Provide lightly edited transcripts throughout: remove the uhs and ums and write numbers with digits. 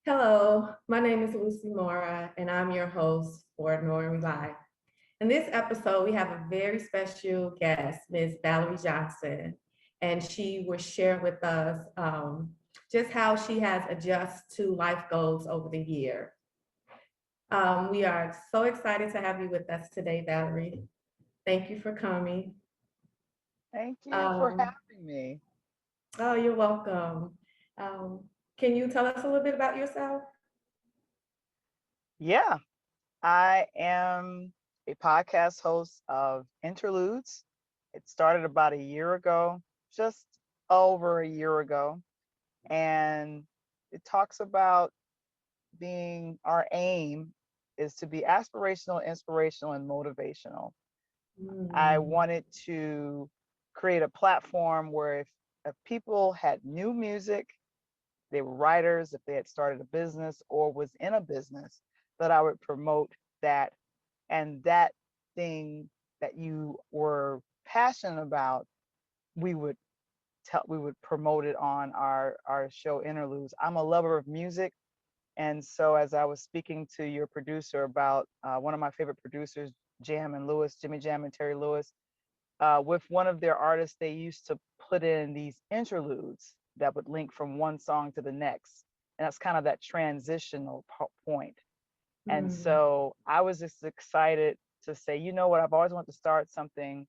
Hello, my name is Lucy Mora, and I'm your host for Know and Rely. In this episode, we have a very special guest, Ms. Valerie Johnson, and she will share with us just how she has adjusted to life goals over the year. We are so excited to have you with us today, Valerie. Thank you for coming. Thank you for Um, having me. oh, you're welcome. Um, can you tell us a little bit about yourself? Yeah, I am a podcast host of Interludes. It started about a year ago, just over a year ago. And it talks about being our aim is to be aspirational, inspirational, and motivational. I Mm, wanted to create a platform where if people had new music, they were writers, if they had started a business or was in a business, that I would promote that. And that thing that you were passionate about, we would we would promote it on our show Interludes. I'm a lover of music. And so as I was speaking to your producer about one of my favorite producers, Jam and Lewis, Jimmy Jam and Terry Lewis, with one of their artists, they used to put in these interludes that would link from one song to the next. And that's kind of that transitional point. And mm. so I was just excited to say, you know what, I've always wanted to start something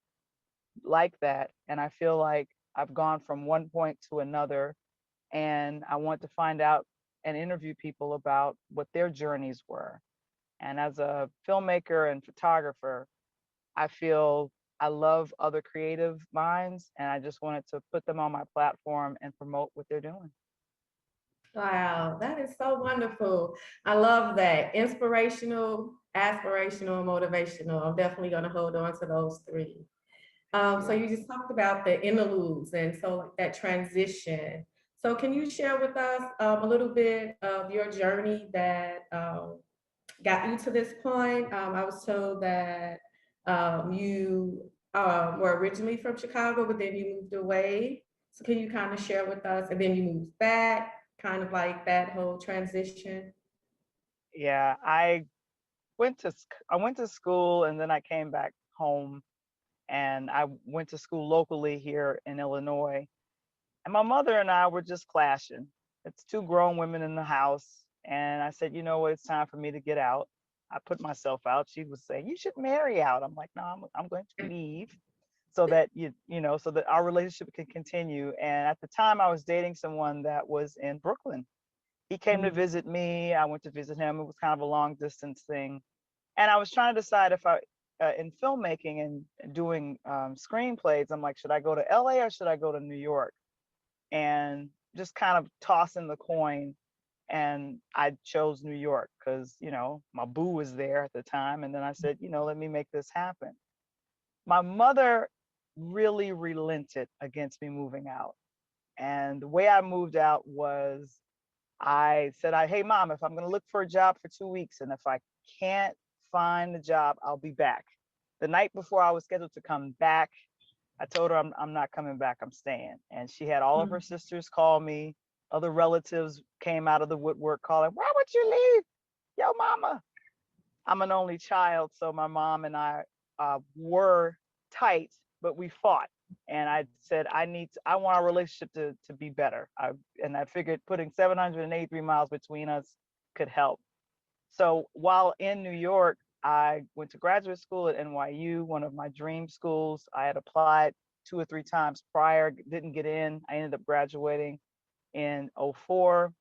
like that. And I feel like I've gone from one point to another. And I want to find out and interview people about what their journeys were. And as a filmmaker and photographer, I feel I love other creative minds and I just wanted to put them on my platform and promote what they're doing. Wow, that is so wonderful. I love that. Inspirational, aspirational, motivational. I'm definitely going to hold on to those three. So Yeah. you just talked about the interludes and so like that transition. So can you share with us a little bit of your journey that got you to this point? I was told that you were originally from Chicago, but then you moved away. So can you kind of share with us? And then you moved back, kind of like that whole transition. Yeah, I went to school and then I came back home and I went to school locally here in Illinois. And my mother and I were just clashing. It's two grown women in the house. And I said, you know what, it's time for me to get out. I put myself out. She was saying, you should marry out. I'm like, no, I'm going to leave so that so that our relationship can continue. And at the time I was dating someone that was in Brooklyn. He came to Mm, visit me. I went to visit him. It was kind of a long distance thing. And I was trying to decide if in filmmaking and doing screenplays, I'm like, should I go to LA or should I go to New York? And just kind of tossing the coin. And I chose New York because, my boo was there at the time. And then I said, let me make this happen. My mother really relented against me moving out. And the way I moved out was I said, hey, mom, if I'm going to look for a job for 2 weeks and if I can't find the job, I'll be back. The night before I was scheduled to come back, I told her I'm not coming back, I'm staying. And she had all of her mm, sisters call me. Other relatives came out of the woodwork calling, why would you leave? Yo, mama. I'm an only child, so my mom and I were tight, but we fought. And I said, I want our relationship to be better. And I figured putting 783 miles between us could help. So while in New York, I went to graduate school at NYU, one of my dream schools. I had applied 2 or 3 times prior, didn't get in. I ended up graduating in '04.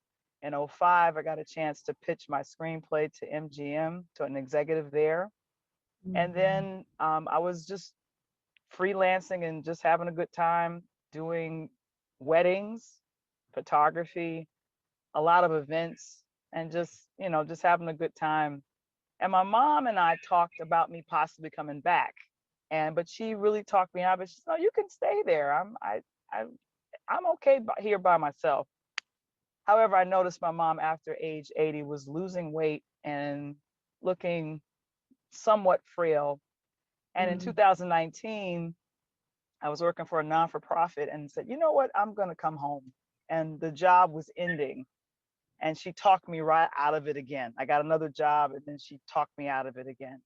In '05, I got a chance to pitch my screenplay to MGM, to an executive there. And mm, then I was just freelancing and just having a good time doing weddings, photography, a lot of events, and just having a good time. And my mom and I talked about me possibly coming back. But she really talked me out of it. She said, no, you can stay there. I I'm okay here by myself. However, I noticed my mom after age 80 was losing weight and looking somewhat frail. And in mm, 2019, I was working for a non for profit and said, you know what, I'm going to come home. And the job was ending. And she talked me right out of it again. I got another job, and then she talked me out of it again.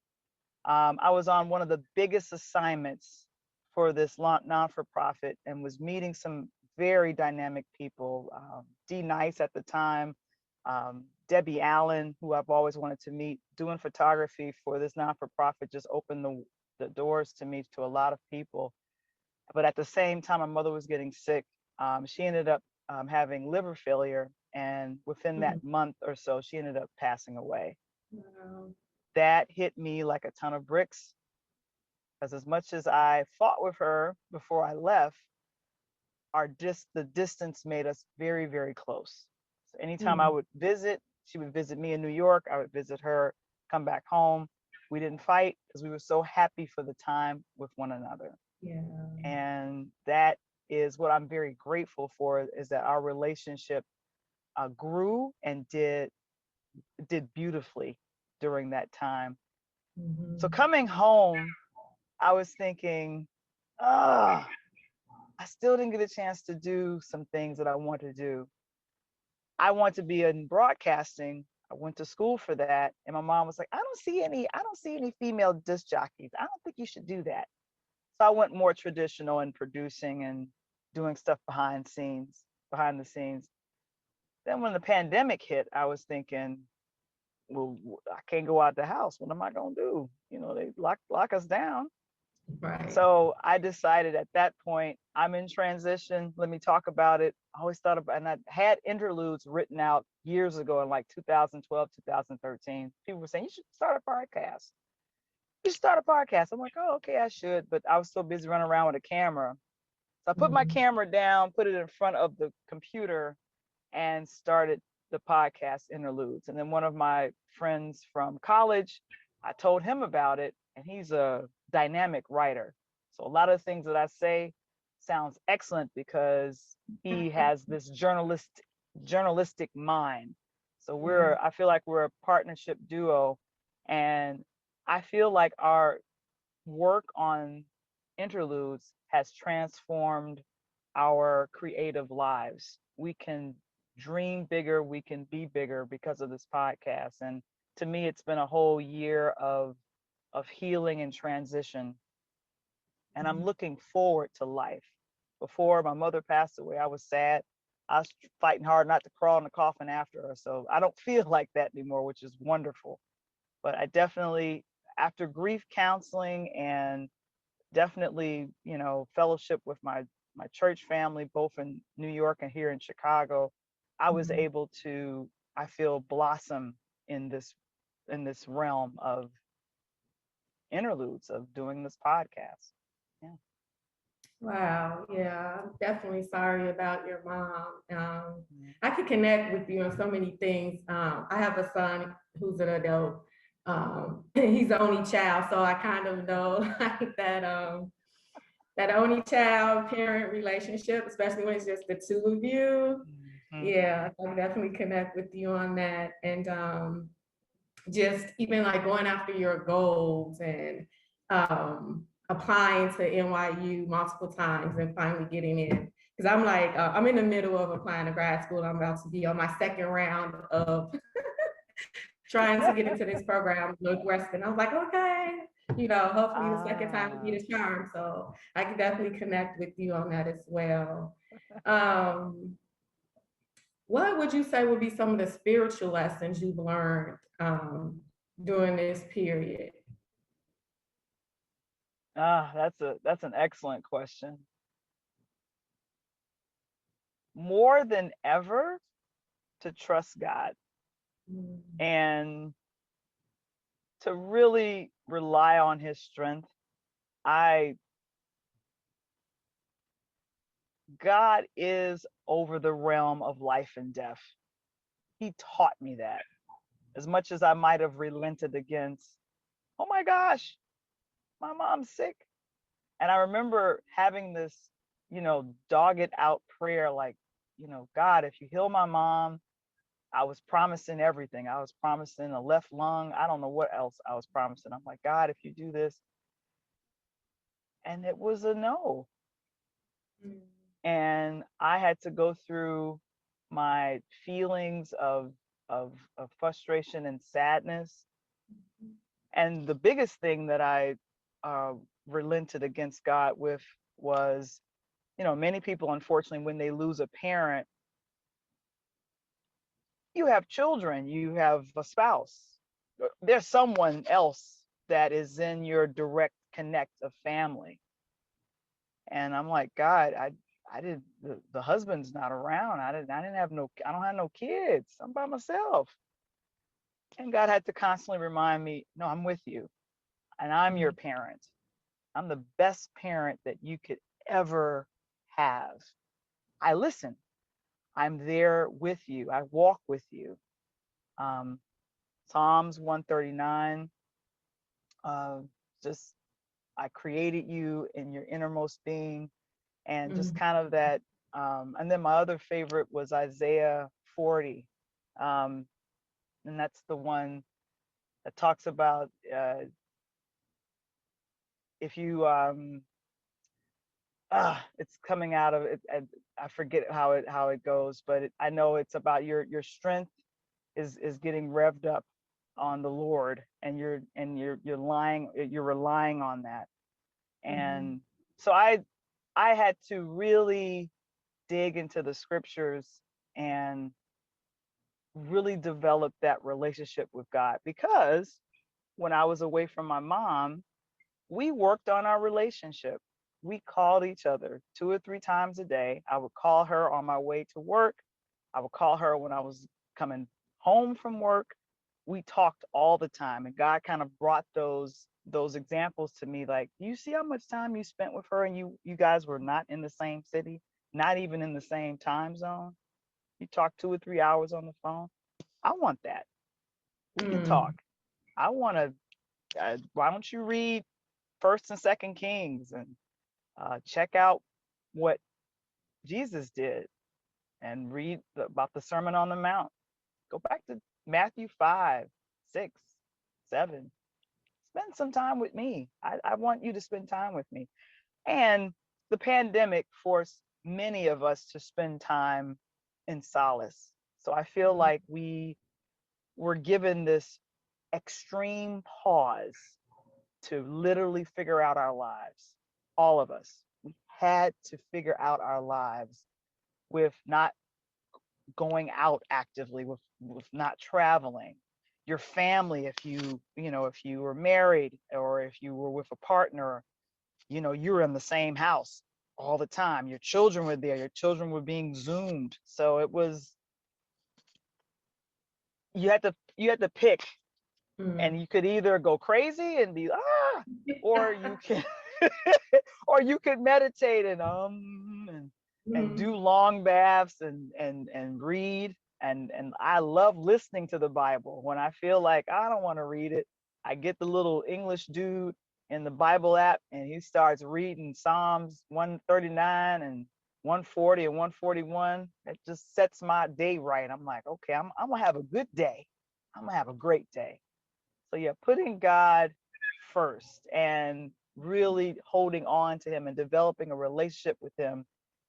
I was on one of the biggest assignments for this non-for-profit and was meeting some very dynamic people. Dee Nice at the time, Debbie Allen, who I've always wanted to meet, doing photography for this non-for-profit just opened the doors to me to a lot of people. But at the same time, my mother was getting sick. She ended up having liver failure. And within that month or so, she ended up passing away. Wow. That hit me like a ton of bricks. Because as much as I fought with her before I left, the distance made us very, very close. So anytime I would visit, she would visit me in New York, I would visit her, come back home. We didn't fight because we were so happy for the time with one another. Yeah. And that is what I'm very grateful for, is that our relationship grew and did beautifully during that time. So coming home, I was thinking, I still didn't get a chance to do some things that I want to do. I want to be in broadcasting. I went to school for that. And my mom was like, I don't see any female disc jockeys. I don't think you should do that. So I went more traditional in producing and doing stuff behind the scenes. Then when the pandemic hit, I was thinking, well, I can't go out the house. What am I gonna do? You know, they lock us down. Right. So I decided at that point, I'm in transition. Let me talk about it. I always thought about, and I had Interludes written out years ago in like 2012, 2013. People were saying, you should start a podcast. You should start a podcast. I'm like, oh, okay, I should. But I was so busy running around with a camera. So I put my camera down, put it in front of the computer, and started the podcast Interludes. And then one of my friends from college, I told him about it, and he's a dynamic writer. So a lot of the things that I say sounds excellent because he has this journalistic mind. So I feel like we're a partnership duo, and I feel like our work on Interludes has transformed our creative lives. We can dream bigger, we can be bigger because of this podcast. And to me, it's been a whole year of healing and transition. And I'm looking forward to life. Before my mother passed away, I was sad. I was fighting hard not to crawl in the coffin after her. So I don't feel like that anymore, which is wonderful. But I definitely, after grief counseling and definitely, fellowship with my church family, both in New York and here in Chicago, I was able to, I feel, blossom in this realm of Interludes, of doing this podcast. Yeah. Wow. Yeah. I'm definitely sorry about your mom. I could connect with you on so many things. I have a son who's an adult. He's the only child, so I kind of know like that only child parent relationship, especially when it's just the two of you. Yeah, I can definitely connect with you on that. And just even like going after your goals and applying to NYU multiple times and finally getting in. Because I'm like, I'm in the middle of applying to grad school. I'm about to be on my second round of trying to get into this program, Northwestern. I was like, okay, hopefully the second time will be the charm. So I can definitely connect with you on that as well. What would you say would be some of the spiritual lessons you've learned during this period? That's an excellent question. More than ever, to trust God and to really rely on his strength. God is over the realm of life and death. He taught me that. As much as I might have relented against, oh my gosh, my mom's sick. And I remember having this, dogged out prayer, like, God, if you heal my mom, I was promising everything. I was promising a left lung. I don't know what else I was promising. I'm like, God, if you do this. And it was a no. And I had to go through my feelings of frustration and sadness. And the biggest thing that I uh, relented against God with was, many people, unfortunately, when they lose a parent, you have children, you have a spouse, there's someone else that is in your direct connect of family. And I'm like, God, I didn't, the husband's not around. I don't have no kids. I'm by myself. And God had to constantly remind me, no, I'm with you and I'm your parent. I'm the best parent that you could ever have. I listen. I'm there with you. I walk with you. Um, Psalms 139, uh, just I created you in your innermost being, and just kind of that. And then my other favorite was Isaiah 40, and that's the one that talks about if you it's coming out of it. I forget how it goes, but I know it's about your strength is getting revved up on the Lord, and you're relying on that. And so I had to really dig into the scriptures and really develop that relationship with God, because when I was away from my mom, we worked on our relationship. We called each other 2 or 3 times a day. I would call her on my way to work. I would call her when I was coming home from work. We talked all the time, and God kind of brought those examples to me, like, you see how much time you spent with her, and you guys were not in the same city, not even in the same time zone. You talked 2 or 3 hours on the phone. I want that. We can talk. I want to. Why don't you read First and Second Kings and check out what Jesus did, and read about the Sermon on the Mount. Go back to Matthew 5, 6, 7. Spend some time with me. I want you to spend time with me. And the pandemic forced many of us to spend time in solace. So I feel like we were given this extreme pause to literally figure out our lives. All of us. We had to figure out our lives with not going out actively, with not traveling. Your family, if you were married, or if you were with a partner, you were in the same house all the time. Your children were there. Your children were being zoomed. So it was, you had to pick, and you could either go crazy and be or you can or you could meditate and do long baths and read. And I love listening to the Bible. When I feel like I don't want to read it, I get the little English dude in the Bible app, and he starts reading Psalms 139 and 140 and 141. It just sets my day right. I'm like, okay, I'm gonna have a good day. I'm gonna have a great day. So yeah, putting God first and really holding on to him and developing a relationship with him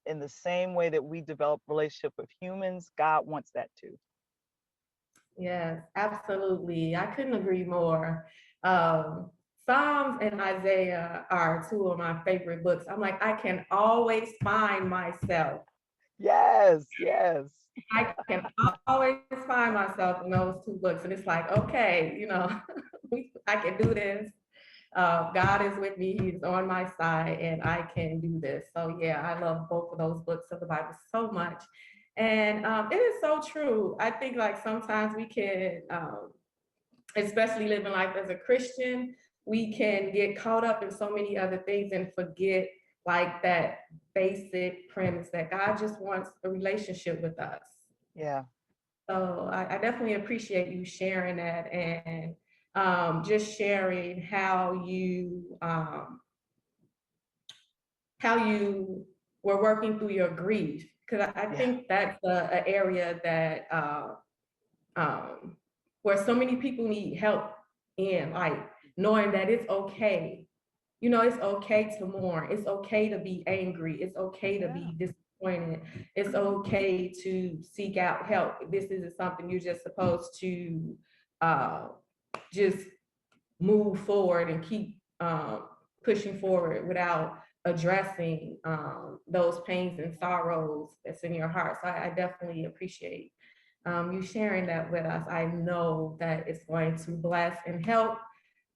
in the same way that we develop relationship with humans, God wants that too. Yes, absolutely. I couldn't agree more. Um, Psalms and Isaiah are two of my favorite books. I'm like, I can always find myself. Yes, yes. I can always find myself in those two books. And it's like, okay, I can do this. God is with me. He's on my side, and I can do this. So yeah, I love both of those books of the Bible so much. And it is so true. I think like sometimes we can, especially living life as a Christian, we can get caught up in so many other things and forget like that basic premise that God just wants a relationship with us. Yeah. So I definitely appreciate you sharing that, and just sharing how you were working through your grief, because I Yeah. think that's an area that where so many people need help in, like knowing that it's okay. It's okay to mourn. It's okay to be angry. It's okay to Yeah. be disappointed. disappointed, it's okay to seek out help. This isn't something you're just supposed to just move forward and keep pushing forward without addressing those pains and sorrows that's in your heart. So I definitely appreciate you sharing that with us. I know that it's going to bless and help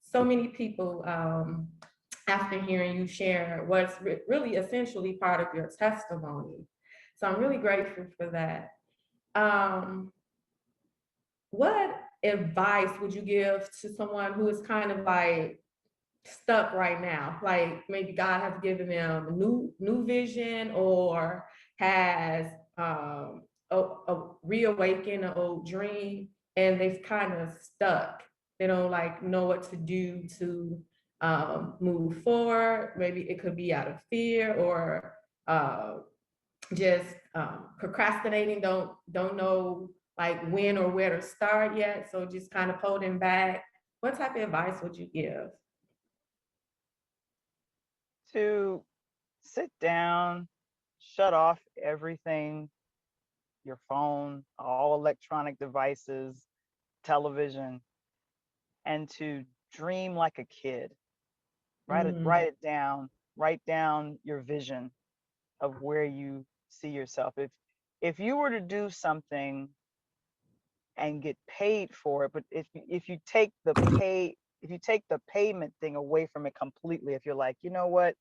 so many people after hearing you share what's really essentially part of your testimony. So I'm really grateful for that. Um, what advice would you give to someone who is kind of like stuck right now? Like maybe God has given them a new vision, or has a reawaken an old dream, and they've kind of stuck. They don't like know what to do to move forward. Maybe it could be out of fear, or uh, just procrastinating, don't know like when or where to start yet, so just kind of holding back. What type of advice would you give? To sit down, shut off everything, your phone, all electronic devices, television, and to dream like a kid. Mm, Write down your vision of where you see yourself. If you were to do something and get paid for it, but if you take the payment thing away from it completely, if you're like, you know what,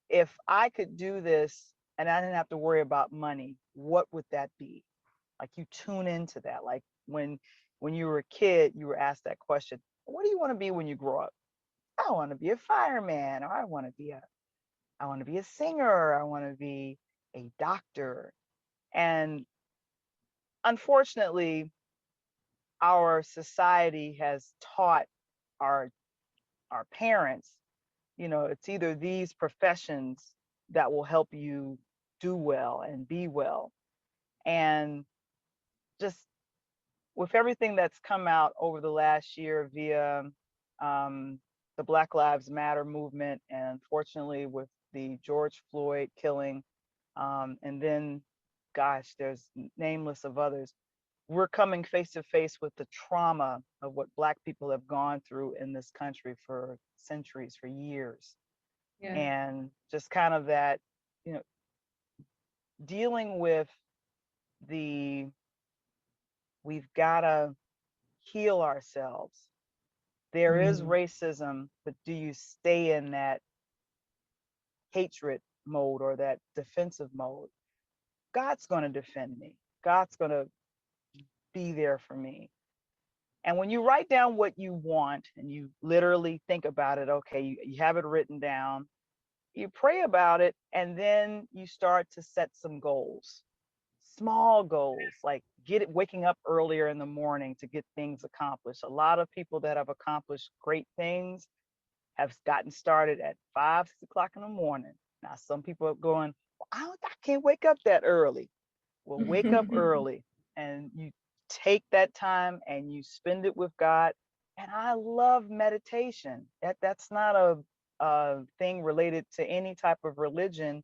if I could do this and I didn't have to worry about money, what would that be? Like, you tune into that. Like when you were a kid, you were asked that question, what do you want to be when you grow up? I want to be a fireman, or I want to be a singer, or I want to be a doctor. And unfortunately, our society has taught our parents, it's either these professions that will help you do well and be well. And just with everything that's come out over the last year via the Black Lives Matter movement, and fortunately with the George Floyd killing, and then, gosh, there's nameless of others. We're coming face to face with the trauma of what Black people have gone through in this country for centuries, for years. yeah. And just kind of that, you know, dealing with the, we've got to heal ourselves. There is Mm. racism, but do you stay in that hatred mode or that defensive mode? God's going to defend me. God's going to be there for me. And when you write down what you want and you literally think about it, okay, you have it written down, you pray about it, and then you start to set some goals, small goals, like waking up earlier in the morning to get things accomplished. A lot of people that have accomplished great things have gotten started at 5, 6 o'clock in the morning. Now, some people are going, well, I can't wake up that early. Well, wake up early, and you take that time and you spend it with God. And I love meditation. That's not a thing related to any type of religion.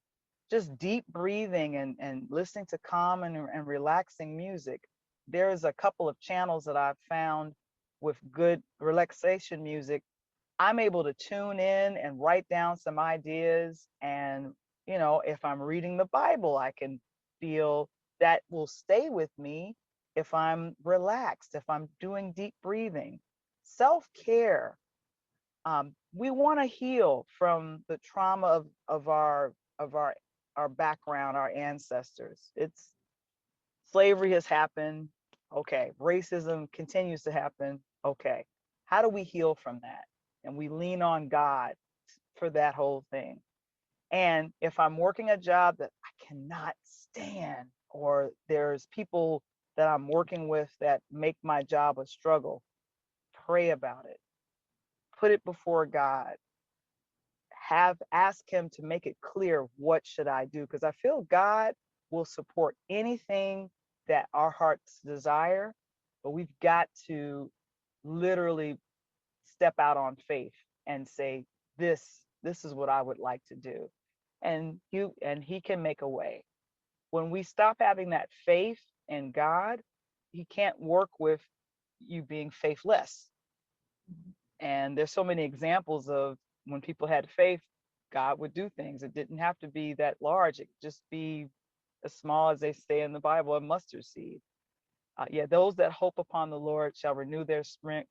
Just deep breathing and listening to calm and relaxing music. There's a couple of channels that I've found with good relaxation music. I'm able to tune in and write down some ideas. And, if I'm reading the Bible, I can feel that will stay with me if I'm relaxed, if I'm doing deep breathing. Self-care. We want to heal from the trauma of our background, our ancestors. It's Slavery has happened. Okay. Racism continues to happen. Okay. How do we heal from that? And we lean on God for that whole thing. And if I'm working a job that I cannot stand, or there's people that I'm working with that make my job a struggle, pray about it. Put it before God. Ask him to make it clear, what should I do? Because I feel God will support anything that our hearts desire, but we've got to literally step out on faith and say, this is what I would like to do. and he can make a way. When we stop having that faith in God, he can't work with you being faithless. And there's so many examples of when people had faith, God would do things. It didn't have to be that large. It could just be as small as they say in the Bible, a mustard seed. Yeah, those that hope upon the Lord shall renew their strength.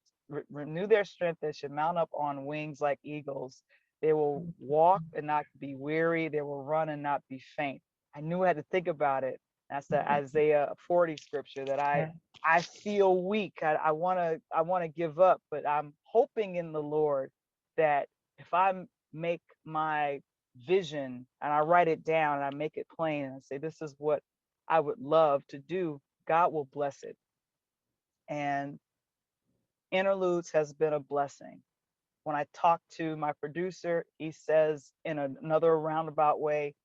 Renew their strength. They should mount up on wings like eagles. They will walk and not be weary. They will run and not be faint. I knew I had to think about it. That's the Isaiah 40 scripture that I feel weak. I wanna give up, but I'm hoping in the Lord that if I make my vision and I write it down and I make it plain and I say this is what I would love to do, God will bless it. And Interludes has been a blessing. When I talk to my producer, he says in another roundabout way,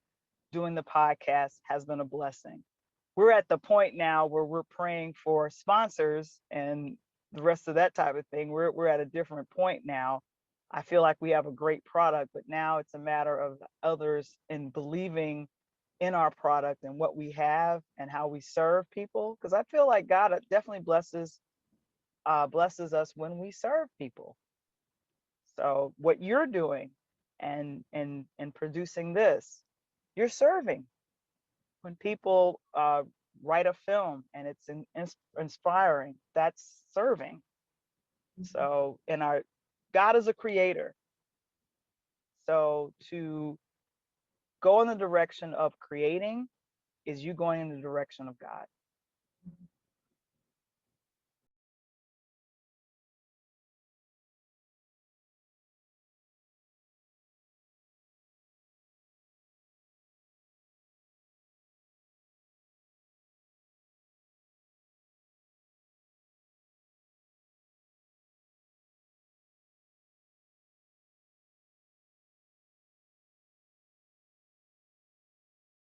doing the podcast has been a blessing. We're at the point now where we're praying for sponsors and the rest of that type of thing. We're at a different point now. I feel like we have a great product, but now it's a matter of others in believing in our product and what we have and how we serve people. Because I feel like God definitely blesses us when we serve people. So what you're doing and producing this, you're serving. When people write a film and it's inspiring, that's serving. So in our God is a creator. So to go in the direction of creating is you going in the direction of God.